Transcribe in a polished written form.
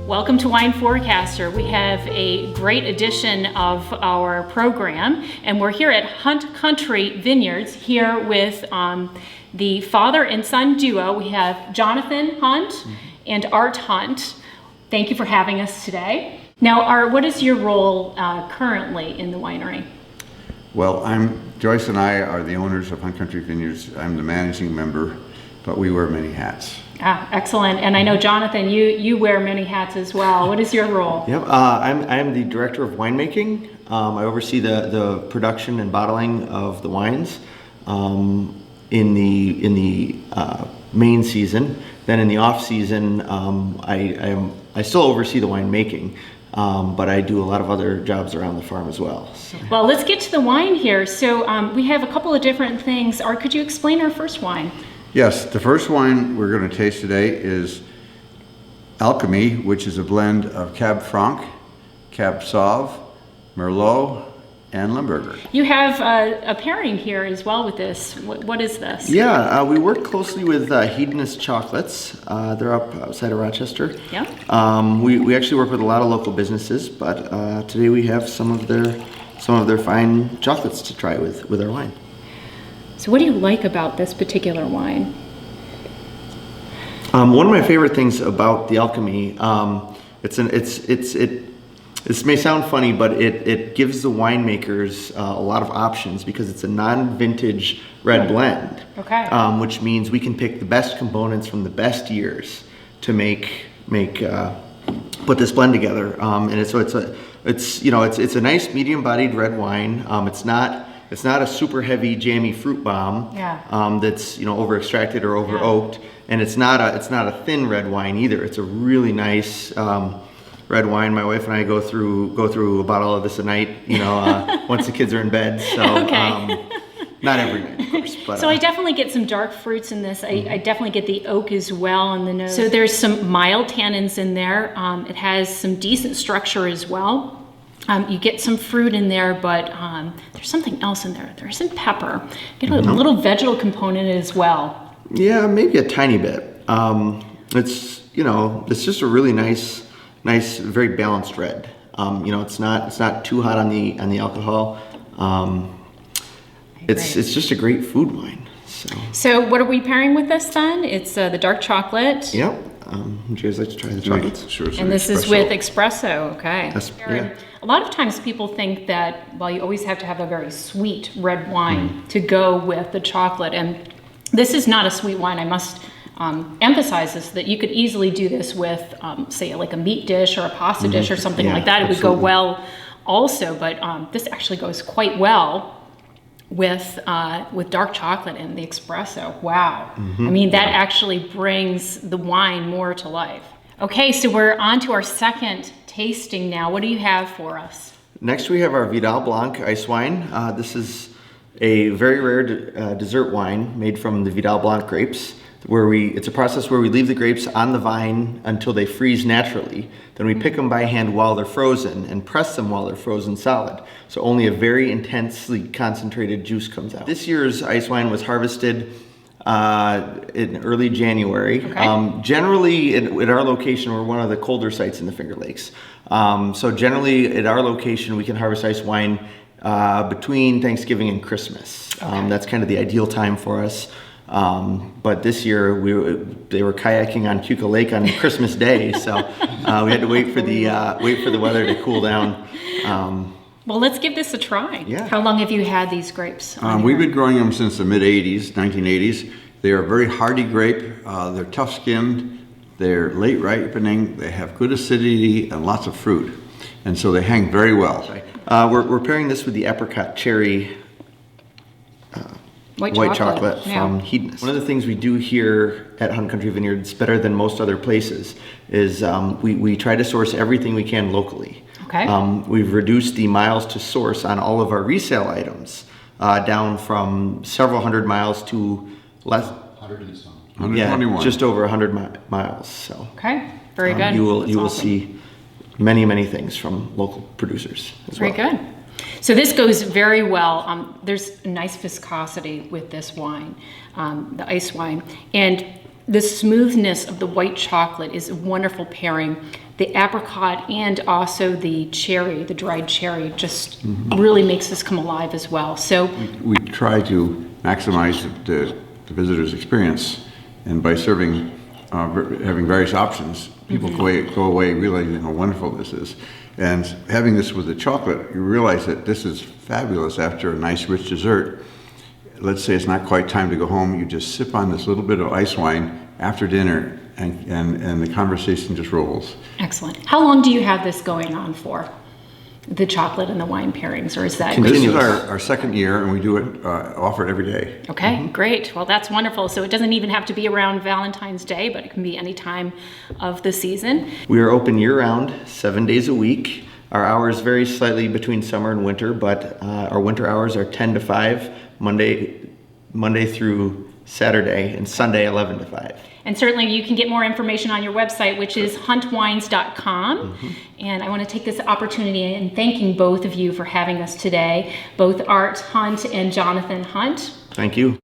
Welcome to Wine Forecaster. We have a great edition of our program, and we're here at Hunt Country Vineyards here with the father and son duo. We have Jonathan Hunt and Art Hunt. Thank you for having us today. Now, Art, what is your role currently in the winery? Well, Joyce and I are the owners of Hunt Country Vineyards. I'm the managing member, but we wear many hats. Ah, excellent. And I know, Jonathan, you wear many hats as well. What is your role? Yep, I'm the director of winemaking. I oversee the production and bottling of the wines in the main season. Then in the off season, I still oversee the winemaking, but I do a lot of other jobs around the farm as well. So. Well, let's get to the wine here. So we have a couple of different things. Art, could you explain our first wine? Yes, the first wine we're going to taste today is Alchemy, which is a blend of Cab Franc, Cab Sauv, Merlot, and Limburger. You have a pairing here as well with this. What is this? Yeah, we work closely with Hedonist Chocolates. They're up outside of Rochester. Yeah. We actually work with a lot of local businesses, but today we have some of their fine chocolates to try with our wine. So what do you like about this particular wine? One of my favorite things about the Alchemy, this may sound funny, but it gives the winemakers a lot of options because it's a non-vintage red blend. Okay. Which means we can pick the best components from the best years to put this blend together. And it's a nice medium-bodied red wine. It's not a super heavy jammy fruit bomb. Yeah. That's over extracted or over oaked, and it's not a thin red wine either. It's a really nice red wine. My wife and I go through a bottle of this a night. Once the kids are in bed. So okay. Not every night, of course. But, so I definitely get some dark fruits in this. I definitely get the oak as well in the nose. So there's some mild tannins in there. It has some decent structure as well. You get some fruit in there, but there's something else in there. There's some pepper. You get a little vegetal component as well. Yeah, maybe a tiny bit. It's just a really nice, very balanced red. It's not too hot on the alcohol. It's just a great food wine. So what are we pairing with this then? It's the dark chocolate. Yep. Would you guys like to try the chocolates? Sure. And this is with espresso, okay. Yeah. A lot of times people think that, you always have to have a very sweet red wine to go with the chocolate. And this is not a sweet wine. I must emphasize this, that you could easily do this with, say, like a meat dish or a pasta dish or something like that. It would go well also, but this actually goes quite well with dark chocolate and the espresso. Wow. I mean, that actually brings the wine more to life. Okay, so we're on to our second tasting now. What do you have for us? Next we have our Vidal Blanc ice wine. This is a very rare dessert wine made from the Vidal Blanc grapes. It's a process where we leave the grapes on the vine until they freeze naturally. Then we pick them by hand while they're frozen and press them while they're frozen solid. So only a very intensely concentrated juice comes out. This year's ice wine was harvested in early January. Okay. Generally at our location, we're one of the colder sites in the Finger Lakes. So generally at our location, we can harvest ice wine between Thanksgiving and Christmas. Okay. That's kind of the ideal time for us. But this year they were kayaking on Cuca Lake on Christmas Day, so we had to wait for the weather to cool down. Well, let's give this a try. Yeah. How long have you had these grapes? We've been growing them since the mid-'80s, 1980s. They are a very hardy grape. They're tough-skinned. They're late ripening. They have good acidity and lots of fruit, and so they hang very well. We're pairing this with the apricot cherry white chocolate from Hedonist. One of the things we do here at Hunt Country Vineyards, better than most other places, is we try to source everything we can locally. Okay. We've reduced the miles to source on all of our resale items down from several hundred miles to less. 121. Yeah, just over 100 miles. So. Okay, very good. You will see many things from local producers as well. Very good. So this goes very well. There's a nice viscosity with this wine, the ice wine. And the smoothness of the white chocolate is a wonderful pairing. The apricot and also the cherry, the dried cherry, just really makes this come alive as well. So We try to maximize the visitor's experience, and by serving, having various options, people go away realizing how wonderful this is. And having this with the chocolate, you realize that this is fabulous after a nice rich dessert. Let's say it's not quite time to go home, you just sip on this little bit of ice wine after dinner, and the conversation just rolls. excellent. How long do you have this going on for? The chocolate and the wine pairings, or is that? This is Continuous. our second year, and we do it, offer it every day. Okay, great. Well, that's wonderful. So it doesn't even have to be around Valentine's Day, but it can be any time of the season. We are open year-round, 7 days a week. Our hours vary slightly between summer and winter, but our winter hours are 10 to 5, Monday through Saturday, and Sunday 11 to 5. And certainly you can get more information on your website, which is huntwines.com. And I want to take this opportunity in thanking both of you for having us today, both Art Hunt and Jonathan Hunt. Thank you.